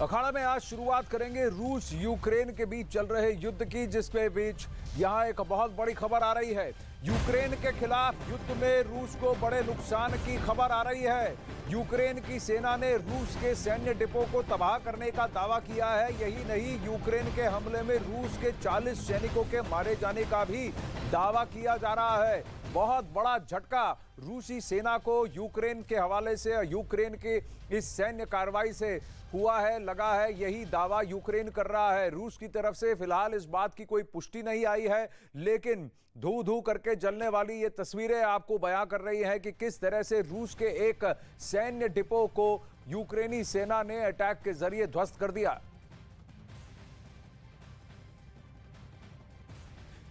अखाड़ा में आज शुरुआत करेंगे रूस यूक्रेन के बीच चल रहे युद्ध की, जिसके बीच यहां एक बहुत बड़ी खबर आ रही है। यूक्रेन के खिलाफ युद्ध में रूस को बड़े नुकसान की खबर आ रही है। यूक्रेन की सेना ने रूस के सैन्य डिपो को तबाह करने का दावा किया है। यही नहीं, यूक्रेन के हमले में रूस के 40 सैनिकों के मारे जाने का भी दावा किया जा रहा है। बहुत बड़ा झटका रूसी सेना को यूक्रेन के हवाले से, यूक्रेन के इस सैन्य कार्रवाई से हुआ है, लगा है। यही दावा यूक्रेन कर रहा है। रूस की तरफ से फिलहाल इस बात की कोई पुष्टि नहीं आई है, लेकिन धू धू करके जलने वाली ये तस्वीरें आपको बयां कर रही हैं कि किस तरह से रूस के एक सैन्य डिपो को यूक्रेनी सेना ने अटैक के जरिए ध्वस्त कर दिया।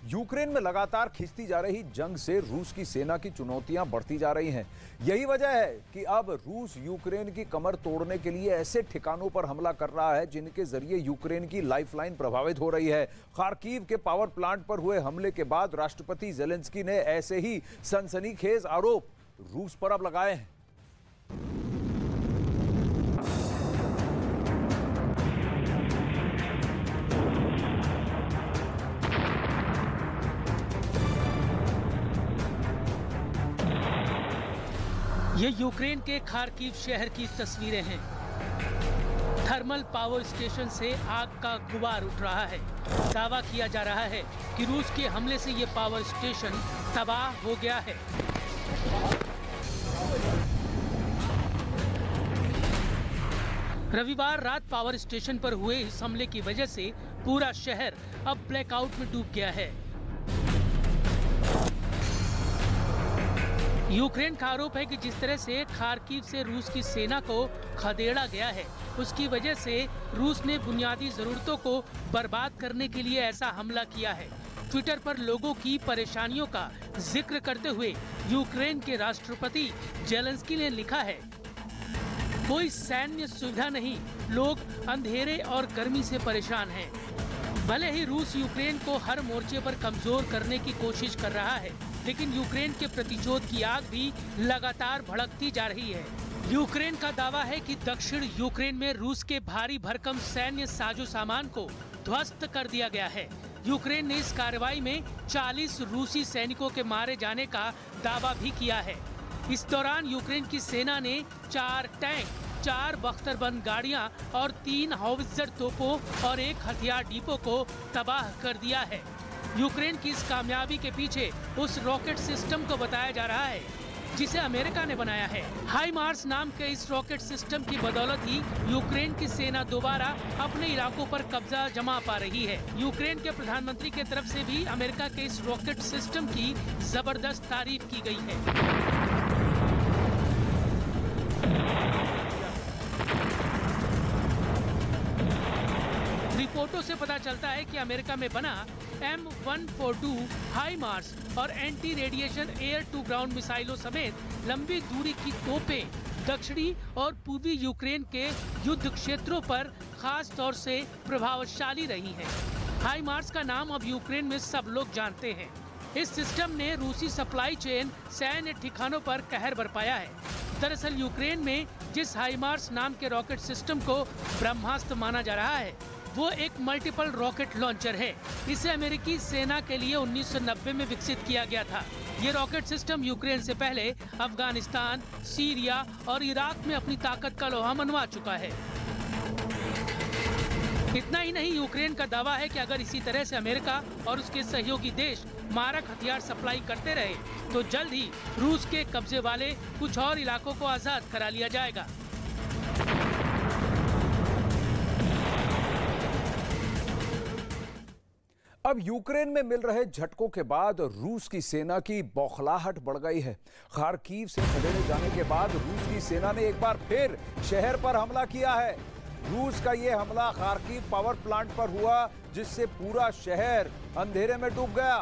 यूक्रेन में लगातार खिंचती जा रही जंग से रूस की सेना की चुनौतियां बढ़ती जा रही हैं। यही वजह है कि अब रूस यूक्रेन की कमर तोड़ने के लिए ऐसे ठिकानों पर हमला कर रहा है जिनके जरिए यूक्रेन की लाइफलाइन प्रभावित हो रही है। खार्किव के पावर प्लांट पर हुए हमले के बाद राष्ट्रपति ज़ेलेंस्की ने ऐसे ही सनसनीखेज आरोप रूस पर अब लगाए हैं। ये यूक्रेन के खार्किव शहर की तस्वीरें हैं। थर्मल पावर स्टेशन से आग का गुबार उठ रहा है। दावा किया जा रहा है कि रूस के हमले से ये पावर स्टेशन तबाह हो गया है। रविवार रात पावर स्टेशन पर हुए इस हमले की वजह से पूरा शहर अब ब्लैकआउट में डूब गया है। यूक्रेन का आरोप है कि जिस तरह से खार्किव से रूस की सेना को खदेड़ा गया है, उसकी वजह से रूस ने बुनियादी जरूरतों को बर्बाद करने के लिए ऐसा हमला किया है। ट्विटर पर लोगों की परेशानियों का जिक्र करते हुए यूक्रेन के राष्ट्रपति ज़ेलेंस्की ने लिखा है, कोई सैन्य सुविधा नहीं, लोग अंधेरे और गर्मी से परेशान हैं। भले ही रूस यूक्रेन को हर मोर्चे पर कमजोर करने की कोशिश कर रहा है, लेकिन यूक्रेन के प्रतिशोध की आग भी लगातार भड़कती जा रही है। यूक्रेन का दावा है कि दक्षिण यूक्रेन में रूस के भारी भरकम सैन्य साजो सामान को ध्वस्त कर दिया गया है। यूक्रेन ने इस कार्रवाई में 40 रूसी सैनिकों के मारे जाने का दावा भी किया है। इस दौरान यूक्रेन की सेना ने 4 टैंक, 4 बख्तरबंद गाड़ियां और 3 हाउवित्जर तोपों और 1 हथियार डिपो को तबाह कर दिया है। यूक्रेन की इस कामयाबी के पीछे उस रॉकेट सिस्टम को बताया जा रहा है जिसे अमेरिका ने बनाया है। हाइमार्स नाम के इस रॉकेट सिस्टम की बदौलत ही यूक्रेन की सेना दोबारा अपने इलाकों पर कब्जा जमा पा रही है। यूक्रेन के प्रधानमंत्री की तरफ से भी अमेरिका के इस रॉकेट सिस्टम की जबरदस्त तारीफ की गई है। रिपोर्टों से पता चलता है कि अमेरिका में बना M142 हाइमार्स और anti radiation air to ground मिसाइलों समेत लंबी दूरी की तोपें दक्षिणी और पूर्वी यूक्रेन के युद्ध क्षेत्रों पर खास तौर से प्रभावशाली रही हैं। हाइमार्स का नाम अब यूक्रेन में सब लोग जानते हैं। इस सिस्टम ने रूसी सप्लाई चेन सैन्य ठिकानों पर कहर बरपाया है। दरअसल यूक्रेन में जिस हाइमार्स नाम के रॉकेट सिस्टम को ब्रह्मास्त्र माना जा रहा है, वो एक मल्टीपल रॉकेट लॉन्चर है। इसे अमेरिकी सेना के लिए 1990 में विकसित किया गया था। ये रॉकेट सिस्टम यूक्रेन से पहले अफगानिस्तान, सीरिया और इराक में अपनी ताकत का लोहा मनवा चुका है। इतना ही नहीं, यूक्रेन का दावा है कि अगर इसी तरह से अमेरिका और उसके सहयोगी देश मारक हथियार सप्लाई करते रहे तो जल्द ही रूस के कब्जे वाले कुछ और इलाकों को आजाद करा लिया जाएगा। अब यूक्रेन में मिल रहे झटकों के बाद रूस की सेना की बौखलाहट बढ़ गई है। खार्किव से खदेड़े जाने के बाद रूस की सेना ने एक बार फिर शहर पर हमला किया है। रूस का यह हमला खार्किव पावर प्लांट पर हुआ, जिससे पूरा शहर अंधेरे में डूब गया।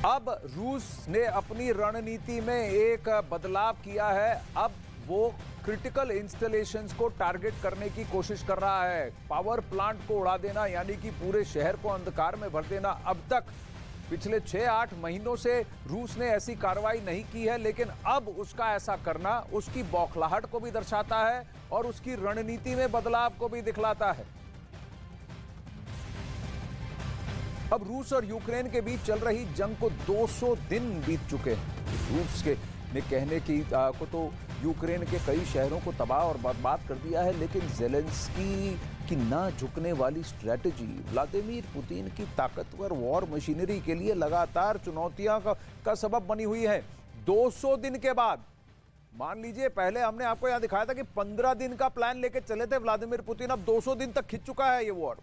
अब रूस ने अपनी रणनीति में एक बदलाव किया है। अब वो क्रिटिकल इंस्टॉलेशंस को टारगेट करने की कोशिश कर रहा है। पावर प्लांट को उड़ा देना, यानी कि पूरे शहर को अंधकार में भर देना, अब तक पिछले 6-8 महीनों से रूस ने ऐसी कार्रवाई नहीं की है, लेकिन अब उसका ऐसा करना उसकी बौखलाहट को भी दर्शाता है और उसकी रणनीति में बदलाव को भी दिखलाता है। अब रूस और यूक्रेन के बीच चल रही जंग को 200 दिन बीत चुके हैं। रूस के ने कहने को तो यूक्रेन के कई शहरों को तबाह और बर्बाद कर दिया है, लेकिन ज़ेलेंस्की की ना झुकने वाली स्ट्रैटेजी व्लादिमीर पुतिन की ताकतवर वॉर मशीनरी के लिए लगातार चुनौतियां का सबब बनी हुई है। 200 दिन के बाद, मान लीजिए पहले हमने आपको यहां दिखाया था कि 15 दिन का प्लान लेके चले थे व्लादिमीर पुतिन, अब 200 दिन तक खिंच चुका है ये वॉर।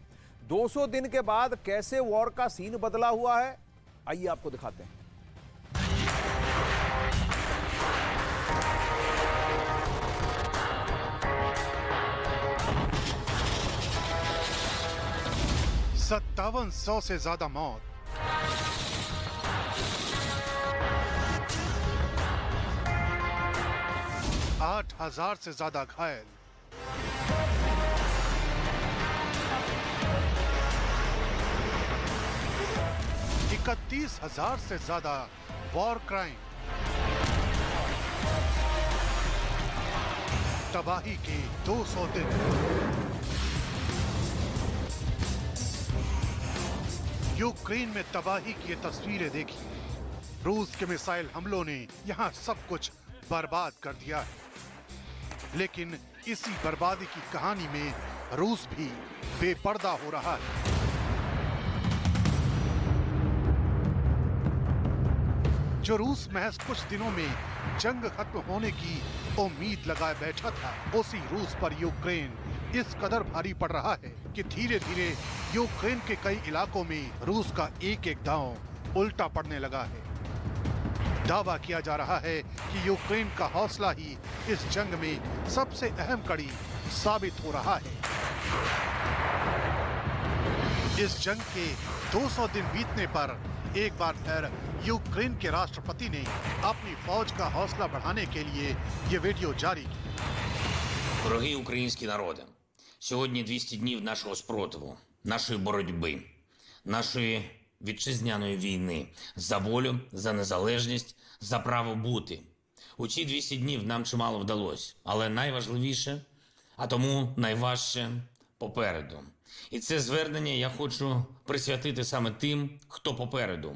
200 दिन के बाद कैसे वॉर का सीन बदला हुआ है, आइए आपको दिखाते हैं। सत्तावन 100 से ज्यादा मौत, 8,000 से ज्यादा घायल, 31,000 से ज्यादा वॉर क्राइम, तबाही के 200 दिन। यूक्रेन में तबाही की ये तस्वीरें देखिए। रूस के मिसाइल हमलों ने यहां सब कुछ बर्बाद कर दिया है, लेकिन इसी बर्बादी की कहानी में रूस भी बेपर्दा हो रहा है। जो रूस महज कुछ दिनों में जंग खत्म होने की उम्मीद लगाए बैठा था, उसी रूस पर यूक्रेन इस कदर भारी पड़ रहा है कि धीरे धीरे यूक्रेन के कई इलाकों में रूस का एक एक दांव उल्टा पड़ने लगा है। दावा किया जा रहा है कि यूक्रेन का हौसला ही इस जंग में सबसे अहम कड़ी साबित हो रहा है। इस जंग के 200 दिन बीतने पर एक बार फिर यूक्रेन के राष्ट्रपति ने अपनी फौज का हौसला बढ़ाने के लिए ये वीडियो जारी की। Дорогі українські народи, сьогодні 200 днів нашого спротиву, нашої боротьби, нашої вітчизняної війни за волю, за незалежність, за право бути. У ці 200 днів нам чимало вдалося, але найважливіше, а тому найважче попереду. І це звернення я хочу присвятити саме тим, хто попереду.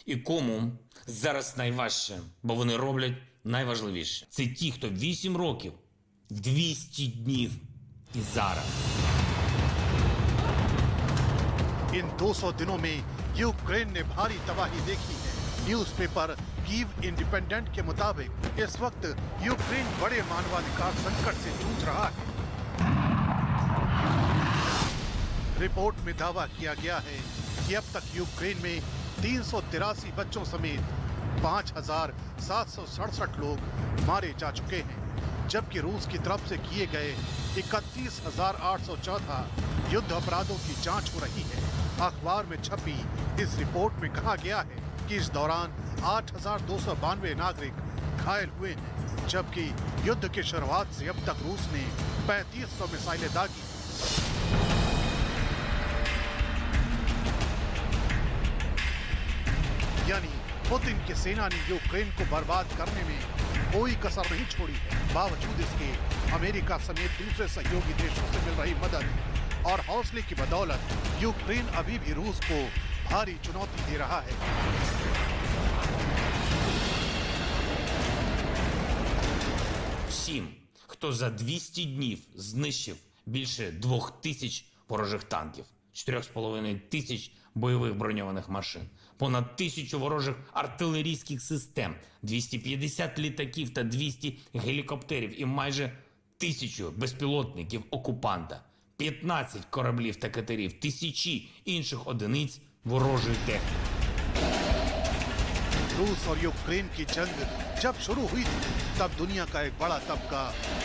І кому зараз найважче, бо вони роблять найважливіше. Це ті, хто 8 років, 200 днів і зараз. इन 200 दिनों में यूक्रेन ने भारी तबाही देखी है। न्यूज़पेपर कीव इंडिपेंडेंट के मुताबिक इस वक्त यूक्रेन बड़े मानवाधिकार संकट से जूझ रहा है। रिपोर्ट में दावा किया गया है कि अब तक यूक्रेन में 383 बच्चों समेत 5,767 लोग मारे जा चुके हैं, जबकि रूस की तरफ से किए गए 31,814 युद्ध अपराधों की जांच हो रही है। अखबार में छपी इस रिपोर्ट में कहा गया है कि इस दौरान 8,292 नागरिक घायल हुए हैं, जबकि युद्ध की शुरुआत से अब तक रूस ने 3,500 मिसाइलें दागी। यानी पुतिन की सेना ने यूक्रेन को बर्बाद करने में कोई कसर नहीं छोड़ी है। बावजूद इसके अमेरिका समेत दूसरे सहयोगी देशों से मिल रही मदद और हौसले की बदौलत यूक्रेन अभी भी रूस को भारी चुनौती दे रहा है। Всім, хто за 200 днів знищив більше 2,000 ворожих танків, 4,5 бойових броньованих машин, понад 1000 ворожих артилерійських систем, 250 літаків та 200 гелікоптерів і майже 1000 безпілотників окупанта, 15 кораблів та катерів, тисячі інших одиниць ворожої техніки. रूस और यूक्रेन की जंग जब शुरू हुई थी, तब दुनिया का एक बड़ा तबका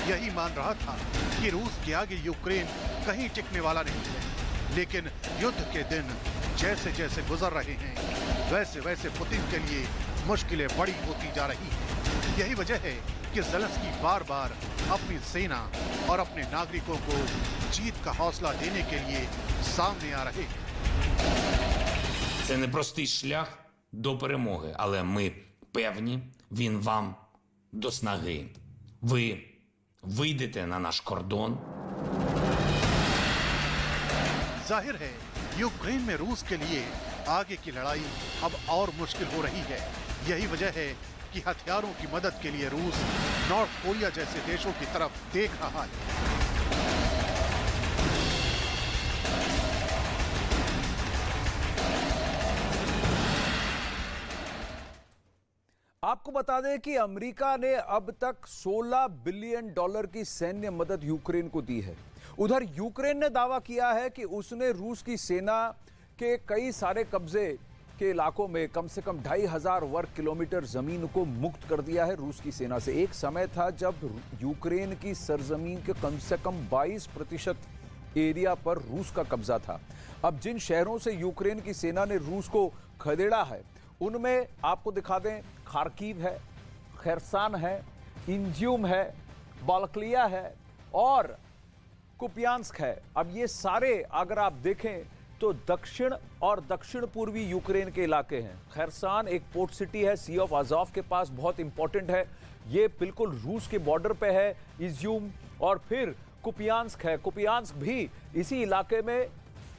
यही मान रहा था कि रूस के आगे यूक्रेन कहीं टिकने वाला नहीं है। लेकिन युद्ध के दिन जैसे जैसे गुजर रहे हैं, वैसे वैसे पुतिन के लिए मुश्किलें बड़ी होती जा रही हैं। यही वजह है कि ज़ेलेंस्की बार बार अपनी सेना और अपने नागरिकों को जीत का हौसला देने के लिए सामने आ रहे हैं। Це непростий шлях, до перемоги, але ми певні, він вам до снаги. Ви вийдете на наш кордон. जाहिर है यूक्रेन में रूस के लिए आगे की लड़ाई अब और मुश्किल हो रही है। यही वजह है कि हथियारों की मदद के लिए रूस नॉर्थ कोरिया जैसे देशों की तरफ देख रहा है। आपको बता दें कि अमेरिका ने अब तक $16 बिलियन की सैन्य मदद यूक्रेन को दी है। उधर यूक्रेन ने दावा किया है कि उसने रूस की सेना के कई सारे कब्जे के इलाकों में कम से कम 2500 वर्ग किलोमीटर जमीन को मुक्त कर दिया है रूस की सेना से। एक समय था जब यूक्रेन की सरजमीन के कम से कम 22% एरिया पर रूस का कब्जा था। अब जिन शहरों से यूक्रेन की सेना ने रूस को खदेड़ा है उनमें आपको दिखा दें, खार्किव है, खेरसान है, इंज्यूम है, बाल्क्लिया है और कुपियांस्क है। अब ये सारे अगर आप देखें तो दक्षिण और दक्षिण पूर्वी यूक्रेन के इलाके हैं। खेरसान एक पोर्ट सिटी है, सी ऑफ अज़ोव के पास, बहुत इंपॉर्टेंट है। ये बिल्कुल रूस के बॉर्डर पे है, इज्यूम। और फिर कुपियांस्क है, कुपियांस्क भी इसी इलाके में,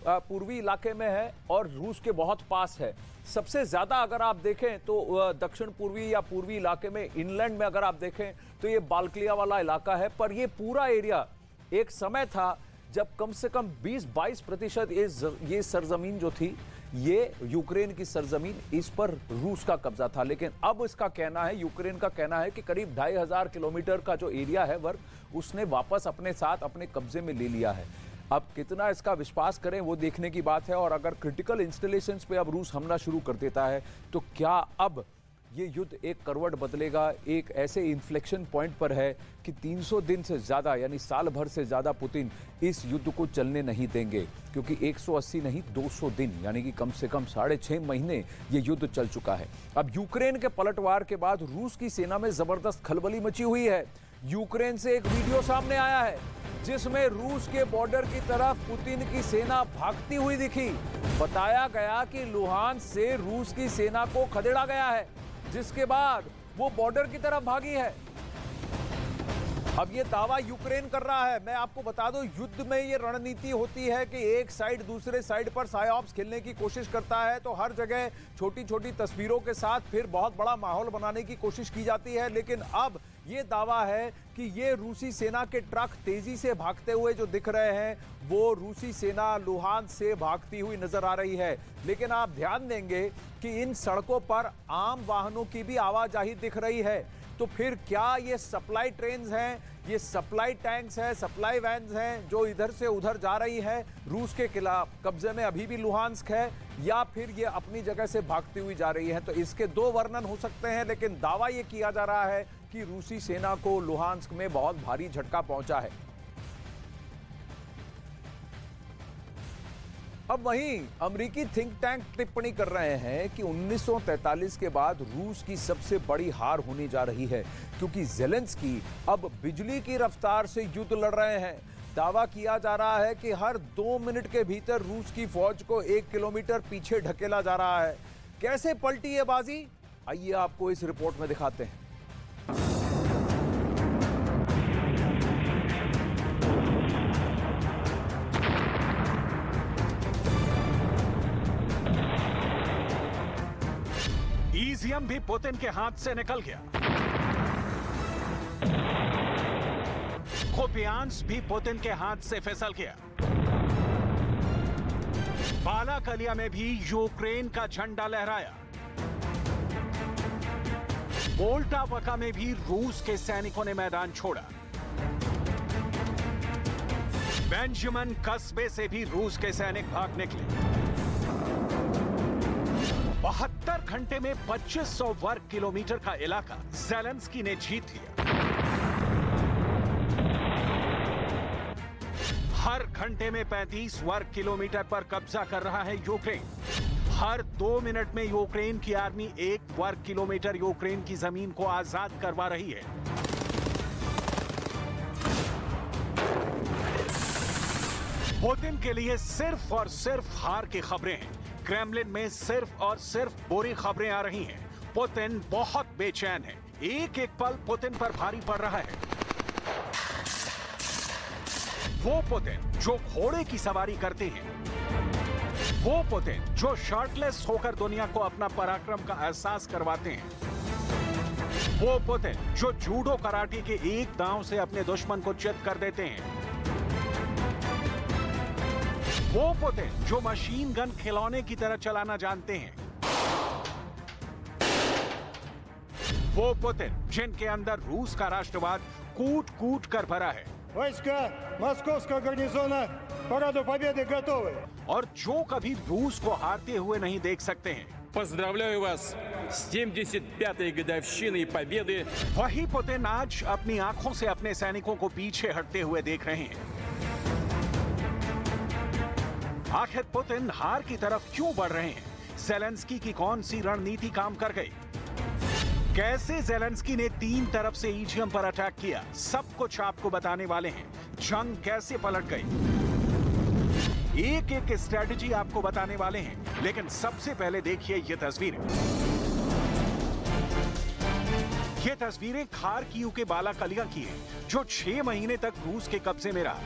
पूर्वी इलाके में है और रूस के बहुत पास है। सबसे ज्यादा अगर आप देखें तो दक्षिण पूर्वी या पूर्वी इलाके में, इनलैंड में अगर आप देखें तो ये बाल्क्लिया वाला इलाका है। पर ये पूरा एरिया एक समय था जब कम से कम 20-22% ये सरजमीन जो थी, ये यूक्रेन की सरजमीन, इस पर रूस का कब्जा था। लेकिन अब इसका कहना है, यूक्रेन का कहना है कि करीब 2500 किलोमीटर का जो एरिया है वर्ग, उसने वापस अपने साथ अपने कब्जे में ले लिया है। अब कितना इसका विश्वास करें वो देखने की बात है। और अगर क्रिटिकल इंस्टॉलेशंस पे अब रूस हमला शुरू कर देता है तो क्या अब ये युद्ध एक करवट बदलेगा? एक ऐसे इन्फ्लेक्शन पॉइंट पर है कि 300 दिन से ज़्यादा, यानी साल भर से ज़्यादा पुतिन इस युद्ध को चलने नहीं देंगे, क्योंकि 180 नहीं 200 दिन, यानी कि कम से कम 6.5 महीने ये युद्ध चल चुका है। अब यूक्रेन के पलटवार के बाद रूस की सेना में ज़बरदस्त खलबली मची हुई है। यूक्रेन से एक वीडियो सामने आया है जिसमें रूस के बॉर्डर की तरफ पुतिन की सेना भागती हुई दिखी। बताया गया कि लुहान से रूस की सेना को खदेड़ा गया है, जिसके बाद वो बॉर्डर की तरफ भागी है। अब ये दावा यूक्रेन कर रहा है। मैं आपको बता दूं, युद्ध में ये रणनीति होती है कि एक साइड दूसरे साइड पर साइऑप्स खेलने की कोशिश करता है, तो हर जगह छोटी छोटी तस्वीरों के साथ फिर बहुत बड़ा माहौल बनाने की कोशिश की जाती है। लेकिन अब ये दावा है कि ये रूसी सेना के ट्रक तेजी से भागते हुए जो दिख रहे हैं, वो रूसी सेना लुहान से भागती हुई नजर आ रही है। लेकिन आप ध्यान देंगे कि इन सड़कों पर आम वाहनों की भी आवाजाही दिख रही है। तो फिर क्या ये सप्लाई ट्रेन्स हैं, ये सप्लाई टैंक्स हैं, सप्लाई वैन्स हैं जो इधर से उधर जा रही है रूस के खिलाफ? कब्जे में अभी भी लुहान्स्क है या फिर ये अपनी जगह से भागती हुई जा रही है? तो इसके दो वर्णन हो सकते हैं, लेकिन दावा ये किया जा रहा है कि रूसी सेना को लुहान्स्क में बहुत भारी झटका पहुंचा है। अब वहीं अमेरिकी थिंक टैंक टिप्पणी कर रहे हैं कि 1943 के बाद रूस की सबसे बड़ी हार होने जा रही है, क्योंकि ज़ेलेंस्की अब बिजली की रफ्तार से युद्ध लड़ रहे हैं। दावा किया जा रहा है कि हर 2 मिनट के भीतर रूस की फौज को 1 किलोमीटर पीछे ढकेला जा रहा है। कैसे पलटी ये बाजी, आइए आपको इस रिपोर्ट में दिखाते हैं। ईज़ियम भी पुतिन के हाथ से निकल गया। कुपियांस्क भी पुतिन के हाथ से फिसल गया। बालाकलिया में भी यूक्रेन का झंडा लहराया। पोल्टावका में भी रूस के सैनिकों ने मैदान छोड़ा। बेंजामिन कस्बे से भी रूस के सैनिक भाग निकले। 72 घंटे में 2500 वर्ग किलोमीटर का इलाका ज़ेलेंस्की ने जीत लिया। हर घंटे में 35 वर्ग किलोमीटर पर कब्जा कर रहा है यूक्रेन। हर 2 मिनट में यूक्रेन की आर्मी 1 वर्ग किलोमीटर यूक्रेन की जमीन को आजाद करवा रही है। पुतिन के लिए सिर्फ और सिर्फ हार की खबरें हैं। क्रेमलिन में सिर्फ और सिर्फ बुरी खबरें आ रही हैं। पुतिन बहुत बेचैन है। एक एक पल पुतिन पर भारी पड़ रहा है। वो पुतिन जो घोड़े की सवारी करते हैं, वो पुतिन जो शर्टलेस होकर दुनिया को अपना पराक्रम का एहसास करवाते हैं, वो पुतिन जो जूडो कराटे के एक दांव से अपने दुश्मन को चित कर देते हैं, वो पुतिन जो मशीन गन खिलौने की तरह चलाना जानते हैं, वो पुतिन जिनके अंदर रूस का राष्ट्रवाद कूट कूट कर भरा है। Войска Московского гарнизона параду Победы готовы. और जो कभी रूस को हारते हुए नहीं देख सकते हैं। Поздравляю вас с 75-й годовщиной Победы. वही पुतिन आज अपनी आंखों से अपने सैनिकों को पीछे हटते हुए देख रहे हैं। आखिर पुतिन हार की तरफ क्यों बढ़ रहे हैं? ज़ेलेंस्की की कौन सी रणनीति काम कर गई? कैसे ज़ेलेंस्की ने 3 तरफ से ईजीएम पर अटैक किया? सब कुछ आपको बताने वाले हैं। जंग कैसे पलट गई, एक एक स्ट्रेटजी आपको बताने वाले हैं। लेकिन सबसे पहले देखिए ये तस्वीरें। ये तस्वीरें खार्किव के बालाकलिया की हैं, जो 6 महीने तक रूस के कब्जे में रहा।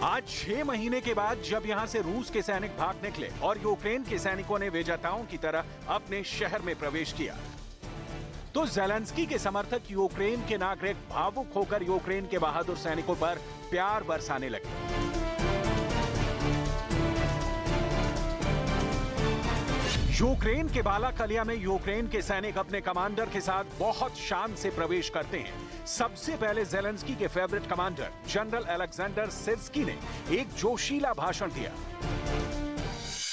आज 6 महीने के बाद जब यहां से रूस के सैनिक भाग निकले और यूक्रेन के सैनिकों ने विजेताओं की तरह अपने शहर में प्रवेश किया, तो ज़ेलेंस्की के समर्थक यूक्रेन के नागरिक भावुक होकर यूक्रेन के बहादुर सैनिकों पर प्यार बरसाने लगे। यूक्रेन के बालाकलिया में यूक्रेन के सैनिक अपने कमांडर के साथ बहुत शान से प्रवेश करते हैं। सबसे पहले ज़ेलेंस्की के favourite commander general Alexander Syrskyi ने एक जोशीला भाषण दिया।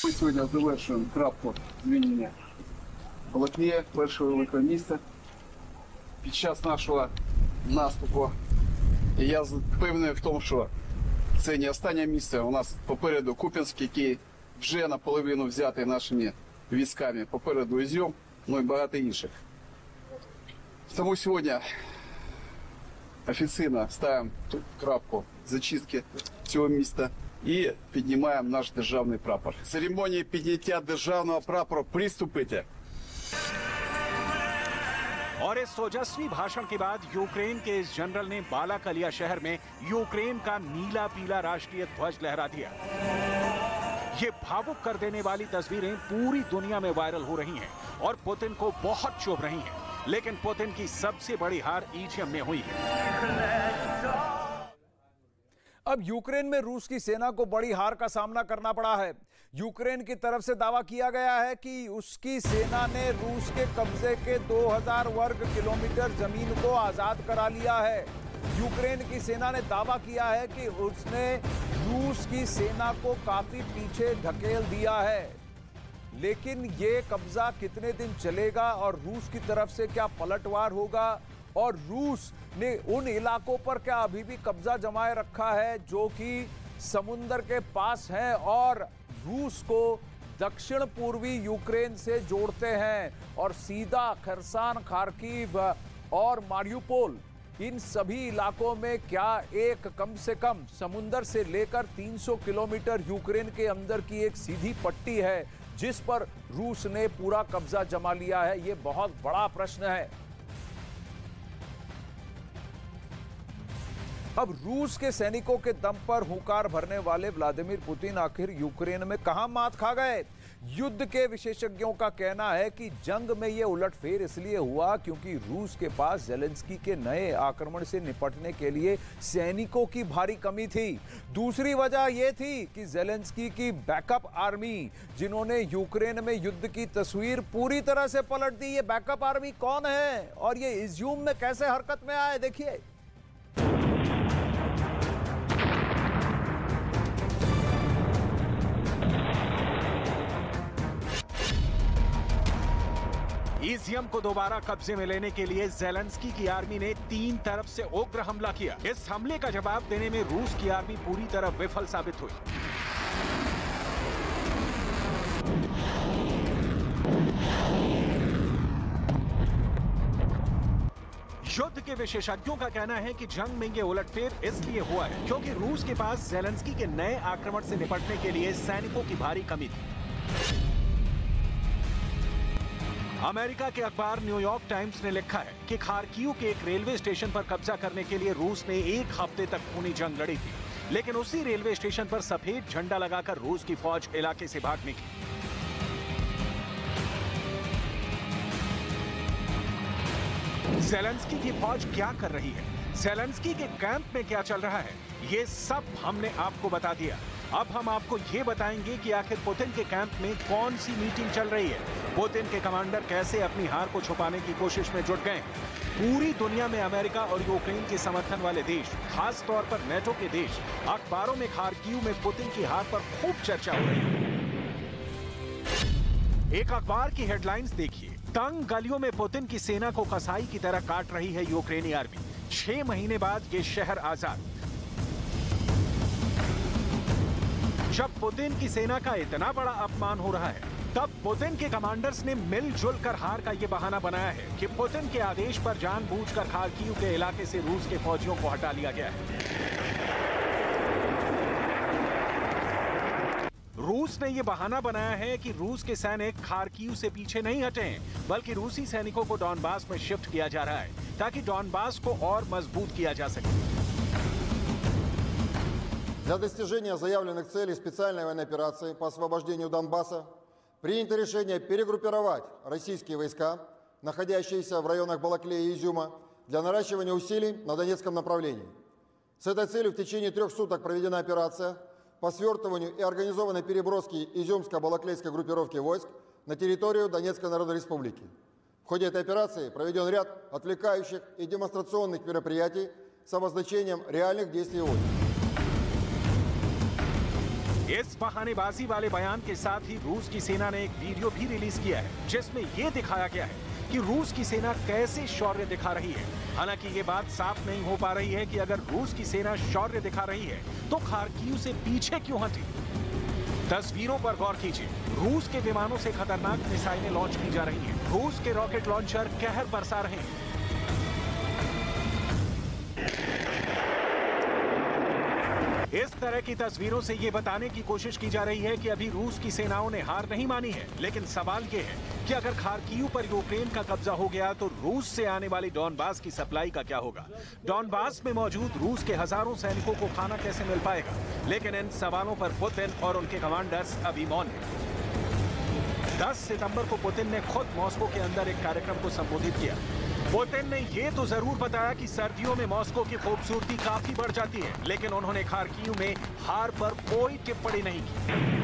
Ми сьогодні завершуємо крапку звільнення Балаклія, першого великого міста, під час нашого наступу. І я впевнений в тому, що це не останнє місце. У нас попереду Куп'янськ, який вже наполовину взятий нашими військами. Попереду Ізюм, ну і багато інших. Тому сьогодні офіційно ставимо крапку зачистки цього міста і піднімаємо наш державний прапор. Церемонії підняття державного прапору приступити. और इस ओजस्वी भाषण के बाद यूक्रेन के इस जनरल ने बालाकलिया शहर में यूक्रेन का नीला पीला राष्ट्रीय ध्वज लहरा दिया। ये भावुक कर देने वाली तस्वीरें पूरी दुनिया में वायरल हो रही हैं और पुतिन को बहुत चुभ रही हैं। लेकिन पुतिन की सबसे बड़ी हार ईजीएम में हुई है। अब यूक्रेन में रूस की सेना को बड़ी हार का सामना करना पड़ा है। यूक्रेन की तरफ से दावा किया गया है कि उसकी सेना ने रूस के कब्जे के 2000 वर्ग किलोमीटर जमीन को आजाद करा लिया है। यूक्रेन की सेना ने दावा किया है कि उसने रूस की सेना को काफी पीछे ढकेल दिया है। लेकिन ये कब्जा कितने दिन चलेगा और रूस की तरफ से क्या पलटवार होगा, और रूस ने उन इलाकों पर क्या अभी भी कब्जा जमाए रखा है जो कि समुद्र के पास हैं और रूस को दक्षिण पूर्वी यूक्रेन से जोड़ते हैं, और सीधा खरसान, खार्किव और मारियुपोल, इन सभी इलाकों में क्या एक कम से कम समुद्र से लेकर 300 किलोमीटर यूक्रेन के अंदर की एक सीधी पट्टी है जिस पर रूस ने पूरा कब्जा जमा लिया है? ये बहुत बड़ा प्रश्न है। अब रूस के सैनिकों के दम पर हुंकार भरने वाले व्लादिमीर पुतिन आखिर यूक्रेन में कहां मात खा गए? युद्ध के विशेषज्ञों का कहना है कि जंग में यह उलटफेर इसलिए हुआ क्योंकि रूस के पास ज़ेलेंस्की के नए आक्रमण से निपटने के लिए सैनिकों की भारी कमी थी। दूसरी वजह यह थी कि ज़ेलेंस्की की बैकअप आर्मी, जिन्होंने यूक्रेन में युद्ध की तस्वीर पूरी तरह से पलट दी। ये बैकअप आर्मी कौन है और ये इज्यूम में कैसे हरकत में आए, देखिए। ईज़ियम को दोबारा कब्जे में लेने के लिए ज़ेलेंस्की की आर्मी ने 3 तरफ से उग्र हमला किया। इस हमले का जवाब देने में रूस की आर्मी पूरी तरह विफल साबित हुई। युद्ध के विशेषज्ञों का कहना है कि जंग में ये उलटफेर इसलिए हुआ है क्योंकि रूस के पास ज़ेलेंस्की के नए आक्रमण से निपटने के लिए सैनिकों की भारी कमी थी। अमेरिका के अखबार न्यूयॉर्क टाइम्स ने लिखा है कि खार्किव के एक रेलवे स्टेशन पर कब्जा करने के लिए रूस ने 1 हफ्ते तक खूनी जंग लड़ी थी, लेकिन उसी रेलवे स्टेशन पर सफेद झंडा लगाकर रूस की फौज इलाके से भाग निकली। ज़ेलेंस्की की फौज क्या कर रही है, ज़ेलेंस्की के कैंप में क्या चल रहा है, ये सब हमने आपको बता दिया। अब हम आपको ये बताएंगे कि आखिर पुतिन के कैंप में कौन सी मीटिंग चल रही है, पुतिन के कमांडर कैसे अपनी हार को छुपाने की कोशिश में जुट गए। पूरी दुनिया में अमेरिका और यूक्रेन के समर्थन वाले देश, खास तौर पर नेटो के देश, अखबारों में खार्किव में पुतिन की हार पर खूब चर्चा हो रही है। एक अखबार की हेडलाइंस देखिए, तंग गलियों में पुतिन की सेना को कसाई की तरह काट रही है यूक्रेनी आर्मी, 6 महीने बाद ये शहर आजाद। जब पुतिन की सेना का इतना बड़ा अपमान हो रहा है, तब पुतिन के कमांडर्स ने मिलजुल कर हार का यह बहाना बनाया है कि पुतिन के आदेश पर जानबूझकर खार्किव के इलाके से रूस के फौजियों को हटा लिया गया है। रूस ने यह बहाना बनाया है कि रूस के सैनिक खार्किव से पीछे नहीं हटे हैं, बल्कि रूसी सैनिकों को डॉनबास में शिफ्ट किया जा रहा है ताकि डॉनबास को और मजबूत किया जा सके। Для достижения заявленных целей специальной военной операции по освобождению Донбасса принято решение перегруппировать российские войска, находящиеся в районах Балаклея и Изюма, для наращивания усилий на Донецком направлении. С этой целью в течение 3 суток проведена операция по свертыванию и организованной переброске изюмско-балаклейской группировки войск на территорию Донецкой Народной Республики. В ходе этой операции проведен ряд отвлекающих и демонстрационных мероприятий с обозначением реальных действий войск. इस बहानेबाजी वाले बयान के साथ ही रूस की सेना ने एक वीडियो भी रिलीज किया है जिसमें यह दिखाया गया है कि रूस की सेना कैसे शौर्य दिखा रही है। हालांकि ये बात साफ नहीं हो पा रही है कि अगर रूस की सेना शौर्य दिखा रही है तो खार्किव से पीछे क्यों हटी। तस्वीरों पर गौर कीजिए, रूस के विमानों से खतरनाक मिसाइलें लॉन्च की जा रही हैं। रूस के रॉकेट लॉन्चर कहर बरसा रहे हैं। इस तरह की तस्वीरों से ये बताने की कोशिश की जा रही है कि अभी रूस की सेनाओं ने हार नहीं मानी है, लेकिन सवाल ये है कि अगर खार्किव पर यूक्रेन का कब्जा हो गया तो रूस से आने वाली डॉनबास की सप्लाई का क्या होगा। डॉनबास में मौजूद रूस के हजारों सैनिकों को खाना कैसे मिल पाएगा। लेकिन इन सवालों पर पुतिन और उनके कमांडर्स अभी मौन हैं। 10 सितंबर को पुतिन ने खुद मॉस्को के अंदर एक कार्यक्रम को संबोधित किया। पुतिन ने ये तो जरूर बताया कि सर्दियों में मॉस्को की खूबसूरती काफी बढ़ जाती है, लेकिन उन्होंने खार्किव में हार पर कोई टिप्पणी नहीं की।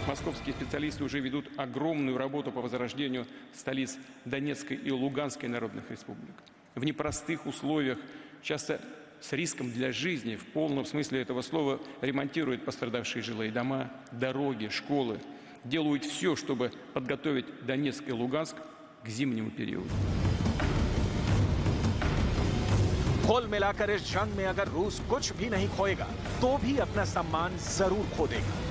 Московские специалисты уже ведут огромную работу по возрождению столиц Донецкой и Луганской народных республик. В непростых условиях, часто с риском для жизни, в полном смысле этого слова, ремонтируют пострадавшие жилые дома, дороги, школы. Делают все, чтобы подготовить Донецк и Луганск к зимнему периоду. कुल मिलाकर इस जंग में अगर रूस कुछ भी नहीं खोएगा तो भी अपना सम्मान जरूर खो देगा।